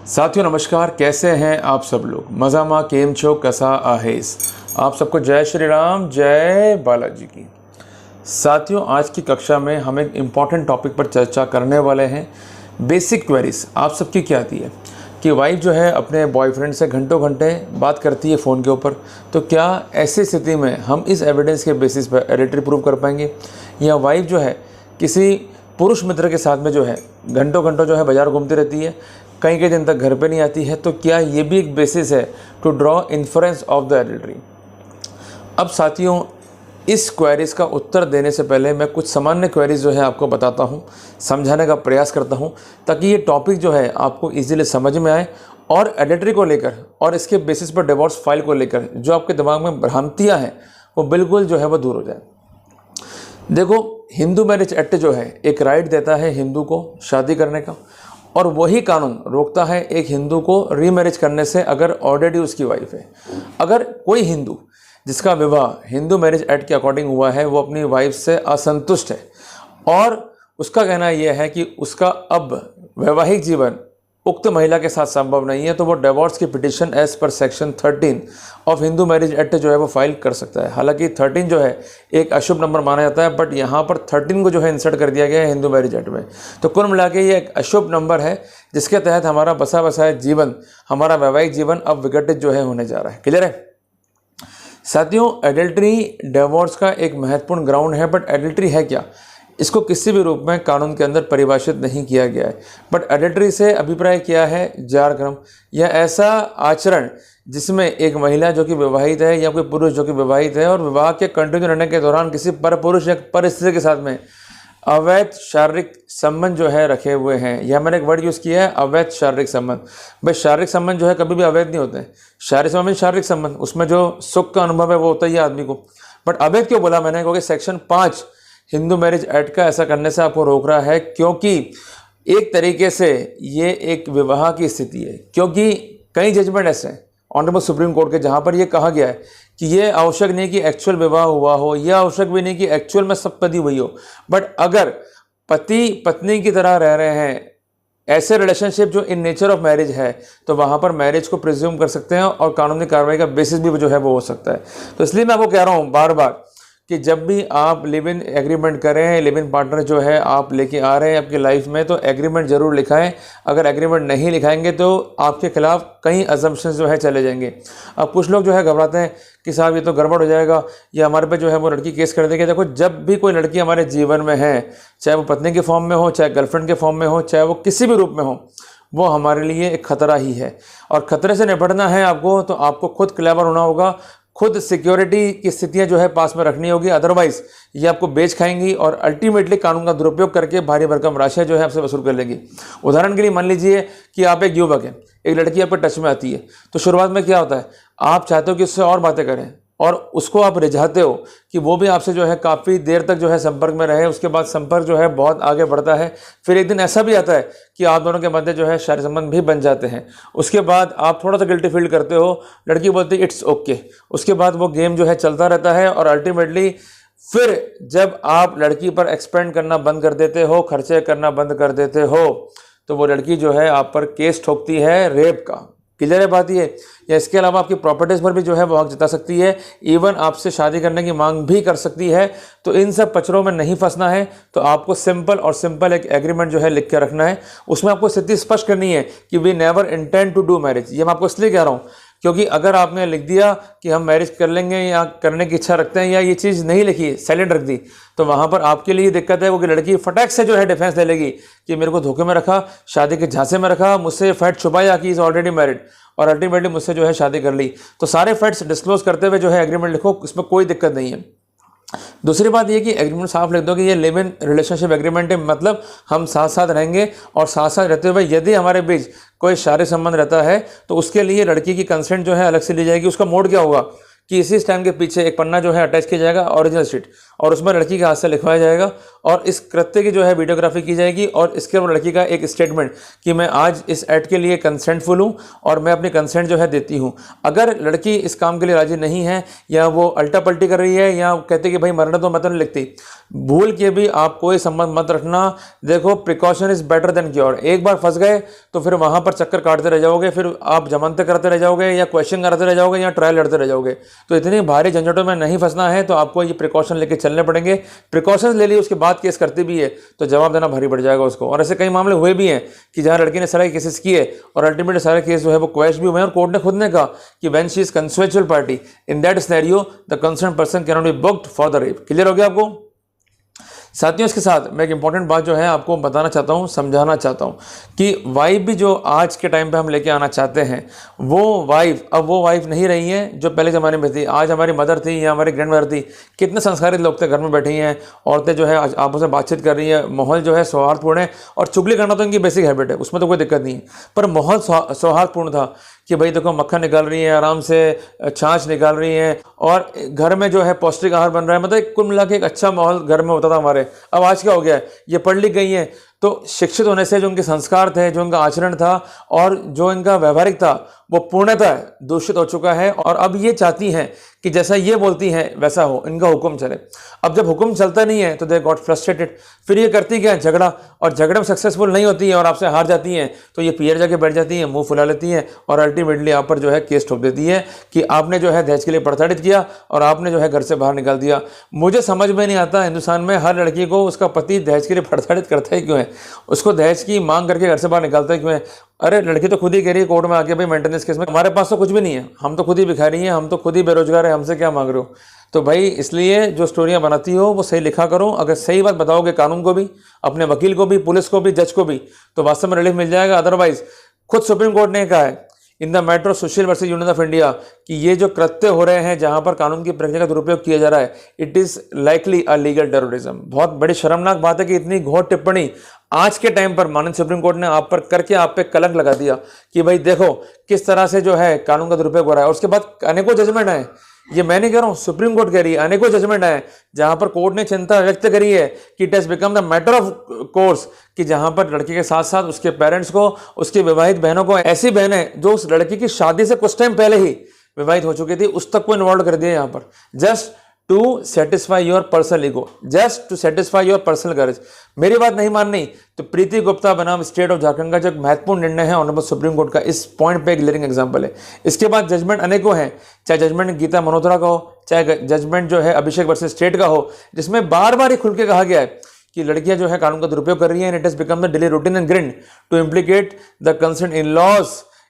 साथियों नमस्कार, कैसे हैं आप सब लोग। मजामा केम छो कसा आहेस। आप सबको जय श्री राम, जय बालाजी की। साथियों आज की कक्षा में हम एक इम्पॉर्टेंट टॉपिक पर चर्चा करने वाले हैं। बेसिक क्वेरीज आप सबकी क्या आती है कि वाइफ जो है अपने बॉयफ्रेंड से घंटों घंटे बात करती है फ़ोन के ऊपर, तो क्या ऐसी स्थिति में हम इस एविडेंस के बेसिस पर एडिल्ट्री प्रूव कर पाएंगे। या वाइफ जो है किसी पुरुष मित्र के साथ में जो है घंटों घंटों जो है बाजार घूमती रहती है, कई दिन तक घर पे नहीं आती है, तो क्या ये भी एक बेसिस है to draw inference of the adultery. अब साथियों इस क्वेरीज का उत्तर देने से पहले मैं कुछ सामान्य क्वेरीज जो है आपको बताता हूँ, समझाने का प्रयास करता हूँ, ताकि ये टॉपिक जो है आपको इजीली समझ में आए और एडल्ट्री को लेकर और इसके बेसिस पर डिवोर्स फाइल को लेकर जो आपके दिमाग में भ्रांतियाँ हैं वो बिल्कुल जो है वो दूर हो जाए। देखो, हिंदू मैरिज एक्ट जो है एक राइट देता है हिंदू को शादी करने का, और वही कानून रोकता है एक हिंदू को रीमैरिज करने से अगर ऑलरेडी उसकी वाइफ है। अगर कोई हिंदू जिसका विवाह हिंदू मैरिज एक्ट के अकॉर्डिंग हुआ है वो अपनी वाइफ से असंतुष्ट है और उसका कहना यह है कि उसका अब वैवाहिक जीवन उक्त महिला के साथ संभव नहीं है, तो वो डिवोर्स की petition as per section 13 of Hindu marriage act जो है वो फाइल कर सकता है। हालांकि 13 जो है एक अशुभ नंबर माना जाता है, बट यहाँ पर 13 को जो है इंसर्ट कर दिया गया है हिंदू मैरिज एक्ट में। तो कुल मिला के ये एक अशुभ नंबर है जिसके तहत हमारा बसा बसाया जीवन, हमारा वैवाहिक जीवन अब विघटित जो है होने जा रहा है। क्लियर है साथियों। एडल्ट्री डिवोर्स का एक महत्वपूर्ण ग्राउंड है, बट एडल्ट्री है क्या इसको किसी भी रूप में कानून के अंदर परिभाषित नहीं किया गया है। बट एडल्ट्री से अभिप्राय किया है जार क्रम या ऐसा आचरण जिसमें एक महिला जो कि विवाहित है या कोई पुरुष जो कि विवाहित है और विवाह के कंटिन्यू रहने के दौरान किसी पर पुरुष या पर स्त्री के साथ में अवैध शारीरिक संबंध जो है रखे हुए हैं। यह मैंने एक वर्ड यूज़ किया है, अवैध शारीरिक संबंध। भाई शारीरिक संबंध जो है कभी भी अवैध नहीं होते हैं। शारीरिक संबंध उसमें जो सुख का अनुभव है वो होता ही है आदमी को। बट अवैध क्यों बोला मैंने, क्योंकि सेक्शन 5 हिंदू मैरिज एक्ट का ऐसा करने से आपको रोक रहा है, क्योंकि एक तरीके से ये एक विवाह की स्थिति है। क्योंकि कई जजमेंट ऐसे हैं ऑनरेबल सुप्रीम कोर्ट के जहाँ पर ये कहा गया है कि ये आवश्यक नहीं कि एक्चुअल विवाह हुआ हो, यह आवश्यक भी नहीं कि एक्चुअल में सप्तपदी हुई हो, बट अगर पति पत्नी की तरह रह रहे हैं ऐसे रिलेशनशिप जो इन नेचर ऑफ मैरिज है, तो वहाँ पर मैरिज को प्रिज्यूम कर सकते हैं और कानूनी कार्रवाई का बेसिस भी जो है वो हो सकता है। तो इसलिए मैं आपको कह रहा हूँ बार बार कि जब भी आप लिव इन एग्रीमेंट करें, लिव इन पार्टनर जो है आप लेके आ रहे हैं आपकी लाइफ में, तो एग्रीमेंट जरूर लिखाएं। अगर एग्रीमेंट नहीं लिखाएंगे तो आपके खिलाफ कई अजम्पशंस जो है चले जाएंगे। अब कुछ लोग जो है घबराते हैं कि साहब ये तो गड़बड़ हो जाएगा या हमारे पे जो है वो लड़की केस कर देगी। देखो, जब भी कोई लड़की हमारे जीवन में है, चाहे वो पत्नी के फॉर्म में हो, चाहे गर्लफ्रेंड के फॉर्म में हो, चाहे वो किसी भी रूप में हो, वो हमारे लिए एक खतरा ही है। और खतरे से निपटना है आपको, तो आपको खुद क्लेवर होना होगा, खुद सिक्योरिटी की स्थितियां जो है पास में रखनी होगी। अदरवाइज ये आपको बेच खाएंगी और अल्टीमेटली कानून का दुरुपयोग करके भारी भरकम राशि जो है आपसे वसूल कर लेगी। उदाहरण के लिए मान लीजिए कि आप एक युवक हैं, एक लड़की आपके टच में आती है, तो शुरुआत में क्या होता है, आप चाहते हो कि उससे और बातें करें और उसको आप रिझाते हो कि वो भी आपसे जो है काफ़ी देर तक जो है संपर्क में रहे। उसके बाद संपर्क जो है बहुत आगे बढ़ता है। फिर एक दिन ऐसा भी आता है कि आप दोनों के मध्य जो है शारीरिक संबंध भी बन जाते हैं। उसके बाद आप थोड़ा सा गिल्टी फील करते हो, लड़की बोलती है इट्स ओके। उसके बाद वो गेम जो है चलता रहता है और अल्टीमेटली फिर जब आप लड़की पर एक्सपेंड करना बंद कर देते हो, खर्चे करना बंद कर देते हो, तो वो लड़की जो है आप पर केस ठोकती है रेप का। क्लियर है बात ये। या इसके अलावा आपकी प्रॉपर्टीज़ पर भी जो है वो हक जता सकती है, इवन आपसे शादी करने की मांग भी कर सकती है। तो इन सब पचड़ों में नहीं फंसना है, तो आपको सिंपल एक एग्रीमेंट जो है लिख के रखना है। उसमें आपको स्थिति स्पष्ट करनी है कि we never intend to do marriage. ये मैं आपको इसलिए कह रहा हूँ क्योंकि अगर आपने लिख दिया कि हम मैरिज कर लेंगे या करने की इच्छा रखते हैं, या ये चीज़ नहीं लिखी, साइलेंट रख दी, तो वहाँ पर आपके लिए दिक्कत है। वो कि लड़की फटाक से जो है डिफेंस ले लेगी कि मेरे को धोखे में रखा, शादी के झांसे में रखा, मुझसे फैक्ट छुपाया कि इज़ ऑलरेडी मैरिड और अल्टीमेटली मुझसे जो है शादी कर ली। तो सारे फैक्ट्स डिस्क्लोज करते हुए जो है एग्रीमेंट लिखो, इसमें कोई दिक्कत नहीं है। दूसरी बात ये कि एग्रीमेंट साफ लिख दो कि ये लिव इन रिलेशनशिप एग्रीमेंट है, मतलब हम साथ साथ रहेंगे और साथ साथ रहते हुए यदि हमारे बीच कोई शारीरिक संबंध रहता है तो उसके लिए लड़की की कंसेंट जो है अलग से ली जाएगी। उसका मोड क्या होगा कि इसी स्टैम्प के पीछे एक पन्ना जो है अटैच किया जाएगा, ओरिजिनल शीट, और उसमें लड़की के हाथ से लिखवाया जाएगा और इस कृत्य की जो है वीडियोग्राफी की जाएगी और इसके ऊपर लड़की का एक स्टेटमेंट कि मैं आज इस एक्ट के लिए कंसेंटफुल हूँ और मैं अपनी कंसेंट जो है देती हूँ। अगर लड़की इस काम के लिए राजी नहीं है या वो अल्टा पल्टी कर रही है या कहते कि भाई मरने तो मैं तो नहीं लिखती, भूल के भी आप कोई संबंध मत रखना। देखो, precaution is better than cure. एक बार फंस गए तो फिर वहां पर चक्कर काटते रह जाओगे, फिर आप जमानतें करते रह जाओगे या क्वेश्चन करते रह जाओगे या ट्रायल लड़ते रह जाओगे। तो इतनी भारी झंझटों में नहीं फंसना है तो आपको ये प्रिकॉशन लेके चलने पड़ेंगे। प्रिकॉशंस ले लिए उसके बाद केस करती भी है तो जवाब देना भारी पड़ जाएगा उसको। और ऐसे कई मामले हुए भी हैं कि जहां लड़की ने सारे केसेस किए और अल्टीमेटली सारे केस जो है वो क्वैश भी हुए और कोर्ट ने खुद ने कहा कि when she is consensual party in that scenario the concern person can not be booked for the rape. Clear हो गया आपको साथियों? इसके साथ मैं एक इंपॉर्टेंट बात जो है आपको बताना चाहता हूँ, समझाना चाहता हूँ कि वाइफ भी जो आज के टाइम पे हम लेके आना चाहते हैं वो वाइफ अब वो वाइफ नहीं रही है जो पहले ज़माने में थी। आज हमारी मदर थी या हमारी ग्रैंड मदर थी, कितने संस्कारित लोग थे, घर में बैठी हैं औरतें जो है आपस में बातचीत कर रही है, माहौल जो है सौहार्दपूर्ण है और चुगली करना तो इनकी बेसिक हैबिट है, उसमें तो कोई दिक्कत नहीं है। पर माहौल सौहार्दपूर्ण था कि भाई देखो मक्खन निकाल रही है, आराम से छाछ निकाल रही है और घर में जो है पौष्टिक आहार बन रहा है, मतलब कुल मिला के एक अच्छा माहौल घर में होता था हमारे। अब आज क्या हो गया है, ये पढ़ लिख गई हैं तो शिक्षित होने से जो उनके संस्कार थे, जो उनका आचरण था और जो इनका व्यवहारिक था वो पूर्णतः दूषित हो चुका है और अब ये चाहती हैं कि जैसा ये बोलती हैं वैसा हो, इनका हुक्म चले। अब जब हुक्म चलता नहीं है तो दे गॉट फ्रस्ट्रेटेड, फिर ये करती क्या है, झगड़ा, और झगड़े में सक्सेसफुल नहीं होती है और आपसे हार जाती हैं तो ये पीछे जाके बैठ जाती हैं, मुंह फुला लेती हैं और अल्टीमेटली आप पर जो है केस ठोक देती है कि आपने जो है दहेज के लिए प्रताड़ित किया और आपने जो है घर से बाहर निकाल दिया। मुझे समझ में नहीं आता हिंदुस्तान में हर लड़की को उसका पति दहेज के लिए प्रताड़ित करता है क्यों है, उसको दहेज की मांग करके घर से बाहर निकालता है क्यों है। अरे लड़की तो खुद ही कह रही है कोर्ट में आके भाई मेंटेनेंस केस में हमारे पास तो कुछ भी नहीं है, हम तो खुद ही भिखारी हैं, हम तो खुद ही बेरोजगार है, हमसे क्या मांग रहे हो। तो भाई इसलिए जो स्टोरियां बनाती हो वो सही लिखा करो। अगर सही बात बताओगे कानून को भी, अपने वकील को भी, पुलिस को भी, जज को भी, तो वास्तव में रिलीफ मिल जाएगा। अदरवाइज खुद सुप्रीम कोर्ट ने कहा है in the matter of Sushil versus union of India कि ये जो कृत्य हो रहे हैं जहां पर कानून की प्रक्रिया का दुरुपयोग किया जा रहा है, it is likely a legal terrorism. बहुत बड़ी शर्मनाक बात है कि इतनी घोर टिप्पणी आज के टाइम पर माननीय सुप्रीम कोर्ट ने आप पर करके आप पे कलंक लगा दिया कि भाई देखो किस तरह से जो है कानून का दुरुपयोग हो रहा है। और उसके बाद अनेकों जजमेंट आए, ये मैं नहीं कह रहा हूं, सुप्रीम कोर्ट कह रही है, अनेकों जजमेंट आए जहां पर कोर्ट ने चिंता व्यक्त करी है कि it has become the matter of course कि जहां पर लड़की के साथ साथ उसके पेरेंट्स को, उसकी विवाहित बहनों को, ऐसी बहनें जो उस लड़की की शादी से कुछ टाइम पहले ही विवाहित हो चुकी थी, उस तक को इन्वॉल्व कर दिया यहां पर, just to satisfy your personal ego, just to satisfy your personal courage. मेरी बात नहीं माननी तो प्रीति गुप्ता बनाम स्टेट ऑफ झारखंड का जो महत्वपूर्ण निर्णय है ऑनरेबल सुप्रीम कोर्ट का, इस पॉइंट पे एक ग्लेरिंग एग्जांपल है। इसके बाद जजमेंट अनेकों हैं, चाहे जजमेंट गीता मल्होत्रा का हो, चाहे जजमेंट जो है अभिषेक वर्सेस स्टेट का हो, जिसमें बार बार ही खुल के कहा गया है कि लड़कियां जो है कानून का दुरुपयोग कर रही हैं, it has become the daily routine and grind to implicate the concern in laws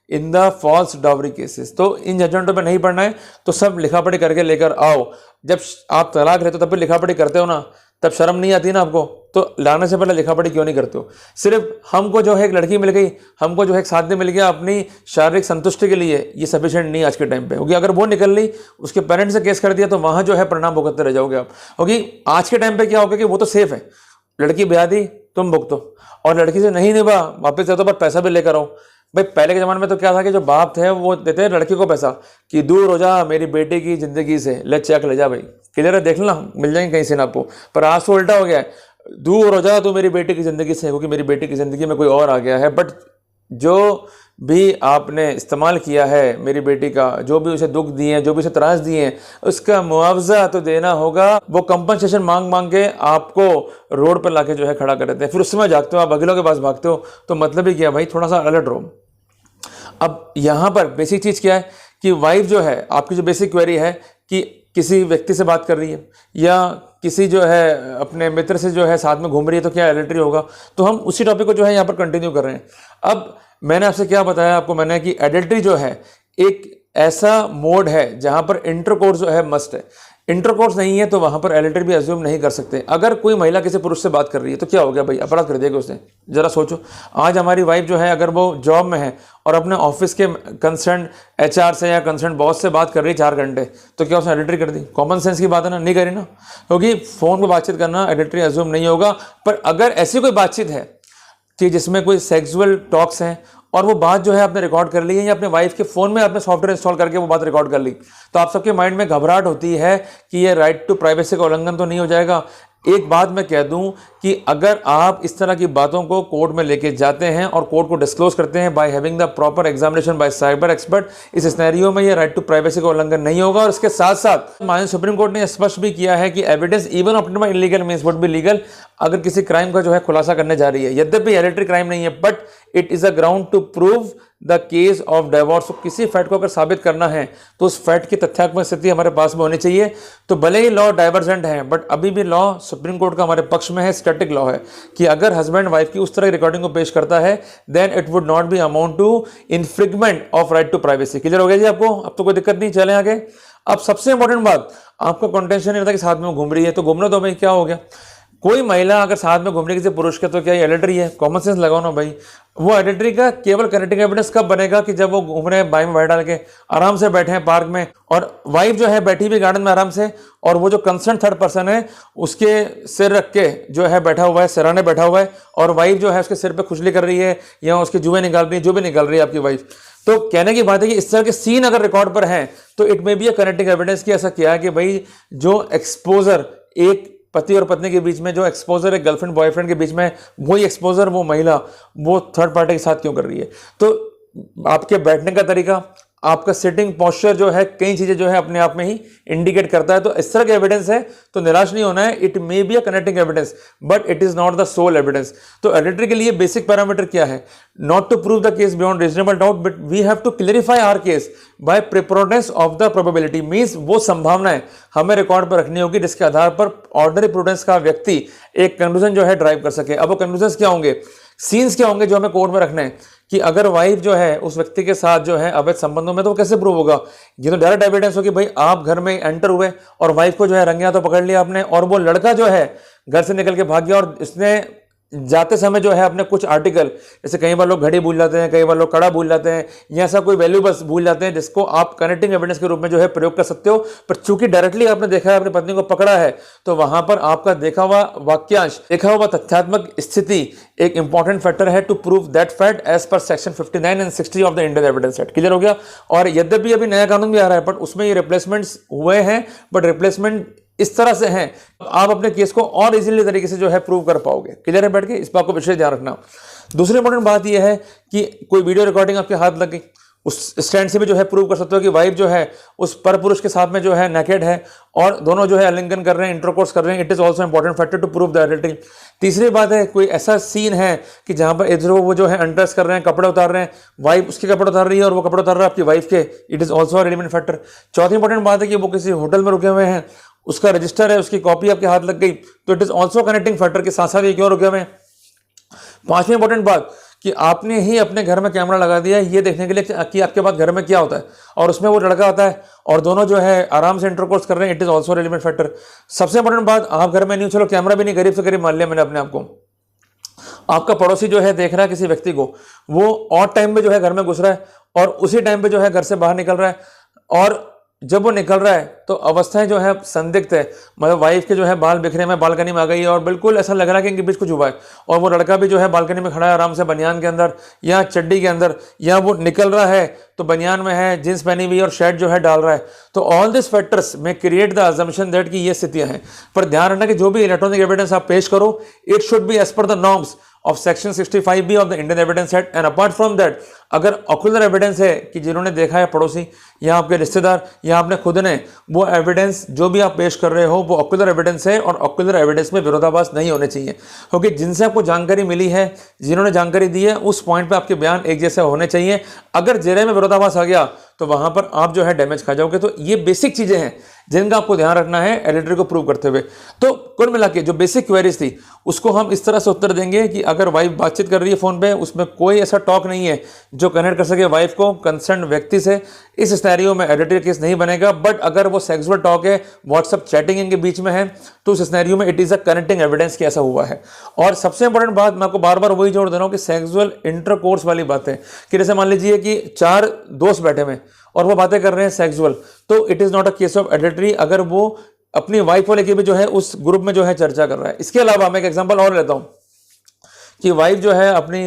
in the false dowry cases. तो इन जजमेंटों पे नहीं पढ़ना है तो सब लिखा पढ़ी करके लेकर आओ। जब आप तलाक रहते हो तब भी लिखा पढ़ी करते हो ना, तब शर्म नहीं आती ना आपको, तो लाने से पहले लिखा पढ़ी क्यों नहीं करते हो। सिर्फ हमको जो है एक लड़की मिल गई, हमको जो है एक साथी मिल गया अपनी शारीरिक संतुष्टि के लिए, ये सफिशिएंट नहीं आज के टाइम पे। क्योंकि अगर वो निकल ली, उसके पेरेंट्स से केस कर दिया तो वहां जो है परिणाम भुगतते रह जाओगे आप। क्योंकि आज के टाइम पे क्या होगा कि वो तो सेफ है, लड़की ब्याह दी तुम भुगतो, और लड़की से नहीं निभा वापस जाओ तो पर पैसा भी लेकर आओ। भाई पहले के ज़माने में तो क्या था कि जो बाप थे वो देते लड़की को पैसा कि दूर हो जा मेरी बेटी की ज़िंदगी से, ले चेक ले जा भाई, क्लियर है, देख लेना मिल जाएंगे कहीं से ना आपको। पर आज तो उल्टा हो गया है, दूर हो जा तो मेरी बेटी की ज़िंदगी से, क्योंकि मेरी बेटी की ज़िंदगी में कोई और आ गया है। बट जो भी आपने इस्तेमाल किया है मेरी बेटी का, जो भी उसे दुख दिए हैं, जो भी उसे त्रास दिए हैं, उसका मुआवजा तो देना होगा। वो कंपनसेशन मांग मांग के आपको रोड पर लाके जो है खड़ा कर देते हैं, फिर उस समय जागते हो आप, वकीलों के पास भागते हो, तो मतलब ही क्या भाई, थोड़ा सा अलर्ट रहो। अब यहाँ पर बेसिक चीज़ क्या है कि वाइफ जो है, आपकी जो बेसिक क्वेरी है कि किसी व्यक्ति से बात कर रही है या किसी जो है अपने मित्र से जो है साथ में घूम रही है तो क्या एडल्ट्री होगा। तो हम उसी टॉपिक को जो है यहाँ पर कंटिन्यू कर रहे हैं। अब मैंने आपसे क्या बताया आपको, मैंने कि एडल्ट्री जो है एक ऐसा मोड है जहाँ पर इंटरकोर्स जो है मस्ट है। इंटरकोर्स नहीं है तो वहाँ पर एडल्ट्री भी अज्यूम नहीं कर सकते। अगर कोई महिला किसी पुरुष से बात कर रही है तो क्या हो गया भाई, अपराध कर देगा उसने। जरा सोचो, आज हमारी वाइफ जो है अगर वो जॉब में है और अपने ऑफिस के कंसर्न एचआर से या कंसर्न बॉस से बात कर रही है 4 घंटे, तो क्या उसने एडल्ट्री कर दी? कॉमन सेंस की बात है ना, नहीं करी ना, क्योंकि फ़ोन पर बातचीत करना एडल्ट्री अज्यूम नहीं होगा। पर अगर ऐसी कोई बातचीत है कि जिसमें कोई सेक्सुअल टॉक्स हैं और वो बात जो है आपने रिकॉर्ड कर ली है या अपने वाइफ के फ़ोन में आपने सॉफ्टवेयर इंस्टॉल करके वो बात रिकॉर्ड कर ली, तो आप सबके माइंड में घबराहट होती है कि ये राइट टू प्राइवेसी का उल्लंघन तो नहीं हो जाएगा। एक बात मैं कह दूं कि अगर आप इस तरह की बातों को कोर्ट में लेके जाते हैं और कोर्ट को डिस्क्लोज करते हैं by having the proper examination by cyber expert, इस सिनेरियो में ये राइट टू प्राइवेसी का उल्लंघन नहीं होगा। और इसके साथ साथ माननीय सुप्रीम कोर्ट ने स्पष्ट भी किया है कि evidence even obtained by illegal means would be legal, अगर किसी क्राइम का जो है खुलासा करने जा रही है, यद्यपि हेरेडिटरी क्राइम नहीं है, but it is a ground to prove the case of divorce. तो किसी फैक्ट को अगर साबित करना है तो उस फैक्ट की तथ्यात्मक स्थिति हमारे पास में होनी चाहिए। तो भले ही लॉ डाइवर्जेंट है, बट अभी भी लॉ सुप्रीम कोर्ट का हमारे पक्ष में है, स्टैटिक लॉ है कि अगर हस्बैंड वाइफ की उस तरह की रिकॉर्डिंग को पेश करता है then it would not be amount to infringement of right to privacy. Clear हो गया जी आपको? अब तो कोई दिक्कत नहीं, चलें आगे। अब सबसे इंपॉर्टेंट बात, आपका कंटेंशन नहीं था कि साथ में घूम रही है, तो घूमने दो भाई, क्या हो गया? कोई महिला अगर साथ में घूम रही किसी पुरुष के, तो क्या ये एडिटरी है? कॉमन सेंस लगाओ ना भाई। वो एडिटरी का केवल कनेक्टिंग एविडेंस कब बनेगा कि जब वो घूम रहे हैं बाई में बैठ डाल के, आराम से बैठे हैं पार्क में, और वाइफ जो है बैठी हुई गार्डन में आराम से, और वो जो कंसर्न थर्ड पर्सन है उसके सिर रख के जो है बैठा हुआ है, सिराने बैठा हुआ है, और वाइफ जो है उसके सिर पे खुजली कर रही है या उसके जुए निकाल रही है, जो भी निकाल रही है आपकी वाइफ। तो कहने की बात है कि इस तरह के सीन अगर रिकॉर्ड पर हैं तो it may be a connecting evidence की ऐसा किया है कि भाई जो एक्सपोजर एक पति और पत्नी के बीच में, जो एक्सपोजर एक गर्लफ्रेंड बॉयफ्रेंड के बीच में, वही एक्सपोजर वो महिला वो थर्ड पार्टी के साथ क्यों कर रही है। तो आपके बैठने का तरीका, आपका सिटिंग पोस्चर जो है, कई चीजें जो है अपने आप में ही इंडिकेट करता है। तो इस तरह का एविडेंस है तो निराश नहीं होना है। It may be a connecting evidence but it is not the sole evidence. तो एडिटरी के लिए बेसिक पैरामीटर क्या है? Not to prove the case beyond reasonable doubt but we have to clarify our case by preponderance of the probability. Means वो संभावनाएं हमें record पर रखनी होगी जिसके आधार पर ऑर्डिनरी प्रूडेंस का व्यक्ति एक कंक्लूजन जो है ड्राइव कर सके। अब वो कंक्लूजन क्या होंगे, सीन्स क्या होंगे जो हमें कोर्ट में रखने हैं कि अगर वाइफ जो है उस व्यक्ति के साथ जो है अवैध संबंधों में, तो वो कैसे प्रूव होगा? ये तो डायरेक्ट एविडेंस हो कि भाई आप घर में एंटर हुए और वाइफ को जो है रंगे हाथों पकड़ लिया आपने, और वो लड़का जो है घर से निकल के भाग गया, और इसने जाते समय जो है अपने कुछ आर्टिकल, जैसे कई बार लोग घड़ी भूल जाते हैं, कई बार लोग कड़ा भूल जाते हैं, या ऐसा कोई वैल्यूबल्स भूल जाते हैं जिसको आप कनेक्टिंग एविडेंस के रूप में जो है प्रयोग कर सकते हो। पर चूंकि डायरेक्टली आपने देखा है, अपनी पत्नी को पकड़ा है, तो वहां पर आपका देखा हुआ वाक्यांश, देखा हुआ तथ्यात्मक स्थिति एक इंपॉर्टेंट फैक्टर है to prove that fact as per section 59 and 60 of the Indian evidence act. Clear हो गया? और यद्यपि अभी नया कानून भी आ रहा है, बट उसमें ये रिप्लेसमेंट्स हुए हैं, बट रिप्लेसमेंट इस तरह से हैं आप अपने केस को और इजीली तरीके से जो है प्रूव कर पाओगे। क्लियर है बैठ के? इस बात को विशेष ध्यान रखना। दूसरी इंपॉर्टेंट बात यह है कि कोई वीडियो रिकॉर्डिंग आपके हाथ लग गई, उस स्टैंड से भी जो है प्रूव कर सकते हो कि वाइफ जो है उस पर पुरुष के साथ में जो है नेकेड है और दोनों जो है आलिंगन कर रहे हैं, इंटरकोर्स कर रहे हैं। It is also important factor to prove the editing. तीसरी बात है, कोई ऐसा सीन है कि जहां पर इधर वो जो है अनड्रेस कर रहे हैं, कपड़े उतार रहे हैं, वाइफ उसके कपड़े उतार रही है और वो कपड़े उतार रहा है आपकी वाइफ के, it is also relevant factor. चौथी इंपॉर्टेंट बात है कि वो किसी होटल में रुके हुए हैं, उसका रजिस्टर है, उसकी कॉपी आपके हाथ लग गई, तो it is also connecting factor के साथ साथ ये क्यों रुके हुए हैं। पांचवी इंपॉर्टेंट बात कि आपने ही अपने घर में कैमरा लगा दिया ये देखने के लिए कि आपके पास घर में क्या होता है, और उसमें वो लड़का आता है और दोनों जो है आराम से इंटरकोर्स कर रहे हैं, it is also relevant factor. सबसे इंपॉर्टेंट बात, आप घर में नहीं, चलो कैमरा भी नहीं, गरीब से गरीब मान लिया मैंने अपने आप को, आपका पड़ोसी जो है देख रहा है किसी व्यक्ति को, वो ऑड टाइम पे जो है घर में घुस रहा है और उसी टाइम पे जो है घर से बाहर निकल रहा है, और जब वो निकल रहा है तो अवस्थाएं जो है संदिग्ध है, मतलब वाइफ के जो है बाल बिखरे में बालकनी में आ गई है और बिल्कुल ऐसा लग रहा है कि इनके बीच कुछ हुआ है, और वो लड़का भी जो है बालकनी में खड़ा है आराम से बनियान के अंदर या चड्डी के अंदर, या वो निकल रहा है तो बनियान में है, जींस पहनी हुई और शर्ट जो है डाल रहा है। तो ऑल दिस फैक्टर्स में क्रिएट द अजम्पशन दैट कि ये स्थितियां हैं। पर ध्यान रखना कि जो भी इलेक्ट्रॉनिक एविडेंस आप पेश करो, it should be as per the norms of section 65B of the Indian evidence act. And apart from that, अगर ऑक्यूलर एविडेंस है कि जिन्होंने देखा है पड़ोसी या आपके रिश्तेदार या आपने खुद ने, वो एविडेंस जो भी आप पेश कर रहे हो वो ऑक्यूलर एविडेंस है, और ऑक्यूलर एविडेंस में विरोधाभास नहीं होने चाहिए, क्योंकि जिनसे आपको जानकारी मिली है, जिन्होंने जानकारी दी है, उस पॉइंट पे आपके बयान एक जैसे होने चाहिए। अगर जेरे में विरोधाभास आ गया तो वहां पर आप जो है डैमेज खा जाओगे। तो ये बेसिक चीजें हैं जिनका आपको ध्यान रखना है एडिटरी को प्रूव करते हुए। तो कुल मिला के जो बेसिक क्वेरीज थी उसको हम इस तरह से उत्तर देंगे कि अगर वाइफ बातचीत कर रही है फोन पे, उसमें कोई ऐसा टॉक नहीं है जो कनेक्ट कर सके वाइफ को कंसर्न व्यक्ति से, इस सिनेरियो में एडिटरी केस नहीं बनेगा। बट अगर वो सेक्सुअल टॉक है, व्हाट्सएप चैटिंग इनके बीच में है, तो उस सिनेरियो में it is a connecting evidence कि ऐसा हुआ है। और सबसे इंपॉर्टेंट बात, मैं आपको बार बार वही जोड़ दे रहा हूं कि सेक्सुअल इंटरकोर्स वाली बातें, कि जैसे मान लीजिए कि 4 दोस्त बैठे हुए और वो बातें कर रहे हैं सेक्सुअल, तो it is not a case of adultery अगर वो अपनी वाइफ को लेके भी जो है उस ग्रुप में जो है चर्चा कर रहा है। इसके अलावा मैं एक एग्जांपल और लेता हूं कि वाइफ जो है अपनी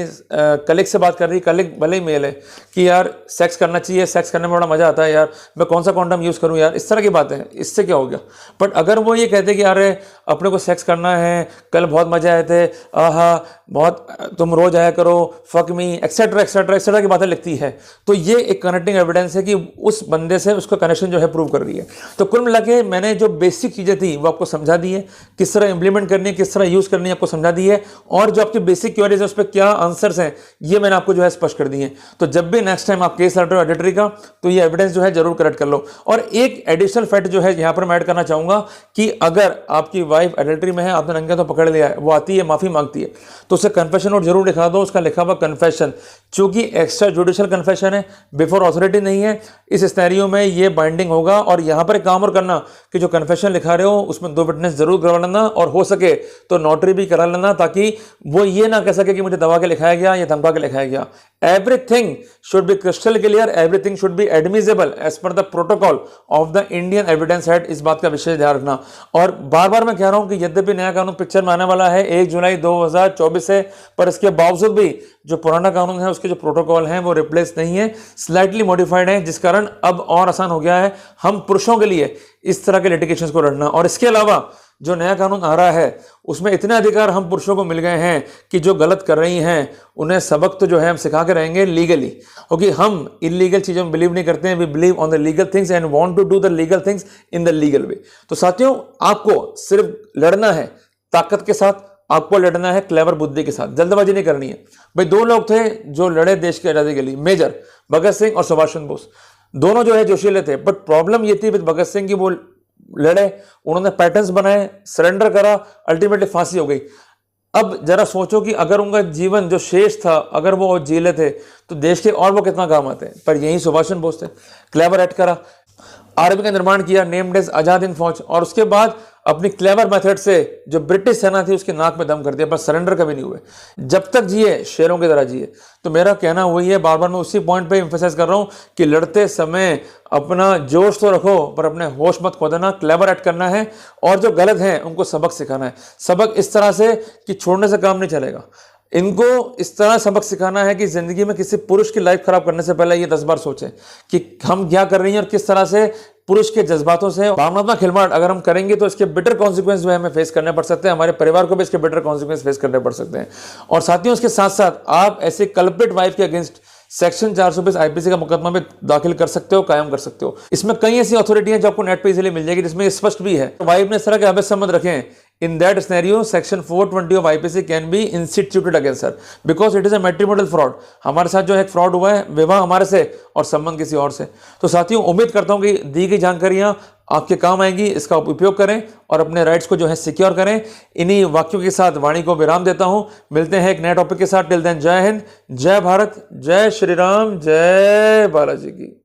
कलीग से बात कर रही है, कलीग भले ही मेल है, कि यार सेक्स करना चाहिए, सेक्स करने में बड़ा मजा आता है यार, मैं कौन सा कॉन्डम यूज़ करूं यार, इस तरह की बातें हैं, इससे क्या हो गया। बट अगर वो ये कहते कि अरे अपने को सेक्स करना है, कल बहुत मजा आए थे, आहा बहुत, तुम रोज आया करो, fuck me, etcetera etcetera etcetera की बातें लिखती है, तो ये एक कनेक्टिंग एविडेंस है कि उस बंदे से उसका कनेक्शन जो है प्रूव कर रही है। तो कुल मिला के मैंने जो बेसिक चीज़ें थी वो आपको समझा दी है, किस तरह इंप्लीमेंट करनी है, किस तरह यूज़ करनी है आपको समझा दी है, और जो आपकी बेसिक क्वेरीज है उस पर क्या आंसर्स हैं ये मैंने आपको जो है स्पष्ट कर दिए हैं। तो जब भी नेक्स्ट टाइम आप केस लड़ रहे हो एडिटरी का, तो ये एविडेंस जो है जरूर करेक्ट कर लो। और एक एडिशनल फैक्ट जो है यहाँ पर मैं ऐड करना चाहूंगा कि अगर आपकी वाइफ एडिटरी में है, आपने नंगे तो पकड़ लिया है, वो आती है माफी मांगती है, तो उसे कन्फेशन नोट जरूर दिखा दो, उसका लिखा हुआ कन्फेशन, चूंकि एक्स्ट्रा जुडिशियल कन्फेशन है, बिफोर अथॉरिटी नहीं है, इस स्टेरियो में ये बाइंडिंग होगा। और यहां पर एक काम और करना कि जो कन्फेशन लिखा रहे हो उसमें 2 विटनेस जरूर करवा लेना, और हो सके तो नोटरी भी करा लेना, ताकि वो ये ना कह सके कि मुझे दबा के लिखाया गया या धमका के लिखाया गया। Everything should be crystal clear, everything should be admissible as per the protocol of the Indian evidence act, इस बात का विशेष ध्यान रखना। और बार बार मैं कह रहा हूं कि यद्यपि नया कानून पिक्चर में आने वाला है 1 जुलाई 2024 से, पर इसके बावजूद भी जो पुराना कानून है उसके जो प्रोटोकॉल हैं वो रिप्लेस नहीं है, स्लाइटली मॉडिफाइड है, जिस कारण अब और आसान हो गया है हम पुरुषों के लिए इस तरह के लिटिगेशंस को लड़ना। और इसके अलावा जो नया कानून आ रहा है उसमें इतने अधिकार हम पुरुषों को मिल गए हैं कि जो गलत कर रही हैं उन्हें सबक तो जो है हम सिखा के रहेंगे लीगली, क्योंकि हम इलीगल चीज़ों में बिलीव नहीं करते हैं, we believe on the legal things and want to do the legal things in the legal way. तो साथियों, आपको सिर्फ लड़ना है ताकत के साथ, आपको लड़ना है क्लेवर बुद्धि के साथ, जल्दबाजी नहीं करनी है। भाई 2 लोग थे जो लड़े देश की आज़ादी के लिए, मेजर भगत सिंह और सुभाष चंद्र बोस, दोनों जो है जोशीले थे, बट प्रॉब्लम ये थी विद भगत सिंह की वो लड़े, उन्होंने पैटर्न्स बनाए, सरेंडर करा, अल्टीमेटली फांसी हो गई। अब जरा सोचो कि अगर उनका जीवन जो शेष था अगर वो जी लेते तो देश के और वो कितना काम आते हैं। पर यही सुभाष चंद्र बोस थे, क्लेवर एक्ट करा, आर्मी का निर्माण किया, नेम्ड एज आजाद हिंद फौज, और उसके बाद अपनी क्लेवर मेथड से जो ब्रिटिश सेना थी उसके नाक में दम कर दिया, पर सरेंडर कभी नहीं हुए, जब तक जिए शेरों की तरह जिए। तो मेरा कहना वही है, बार बार मैं उसी पॉइंट पे एम्फेसाइज कर रहा हूँ कि लड़ते समय अपना जोश तो रखो पर अपने होश मत खो देना, क्लेवर एक्ट करना है, और जो गलत है उनको सबक सिखाना है। सबक इस तरह से कि छोड़ने से काम नहीं चलेगा, इनको इस तरह सबक सिखाना है कि जिंदगी में किसी पुरुष की लाइफ खराब करने से पहले ये 10 बार सोचें कि हम क्या कर रही हैं और किस तरह से पुरुष के जज्बातों से भावनात्मक खिलवाड़ अगर हम करेंगे तो इसके बिटर कॉन्सिक्वेंस जो है हमें फेस करने पड़ सकते हैं, हमारे परिवार को भी इसके बिटर कॉन्सिक्वेंस फेस करने पड़ सकते हैं। और साथियों, इसके साथ साथ आप ऐसे कल्प्रिट वाइफ के अगेंस्ट सेक्शन 420 आईपीसी का मुकदमा भी दाखिल कर सकते हो, कायम कर सकते हो। इसमें कई ऐसी अथॉरिटी हैं जो आपको नेट पे इजीली मिल जाएगी, जिसमें स्पष्ट भी है वाइफ ने इस तरह के अवैध संबंध रखे हैं, in that scenario section 420 of IPC can be instituted against her because it is a matrimonial fraud। हमारे साथ जो है फ्रॉड हुआ है, विवाह हमारे से और संबंध किसी और से। तो साथियों, उम्मीद करता हूं कि दी गई जानकारियां आपके काम आएंगी, इसका उपयोग करें और अपने राइट्स को जो है सिक्योर करें। इन्हीं वाक्यों के साथ वाणी को विराम देता हूं, मिलते हैं एक नए टॉपिक के साथ। टिल देन, जय हिंद, जय भारत, जय श्री राम, जय बालाजी की।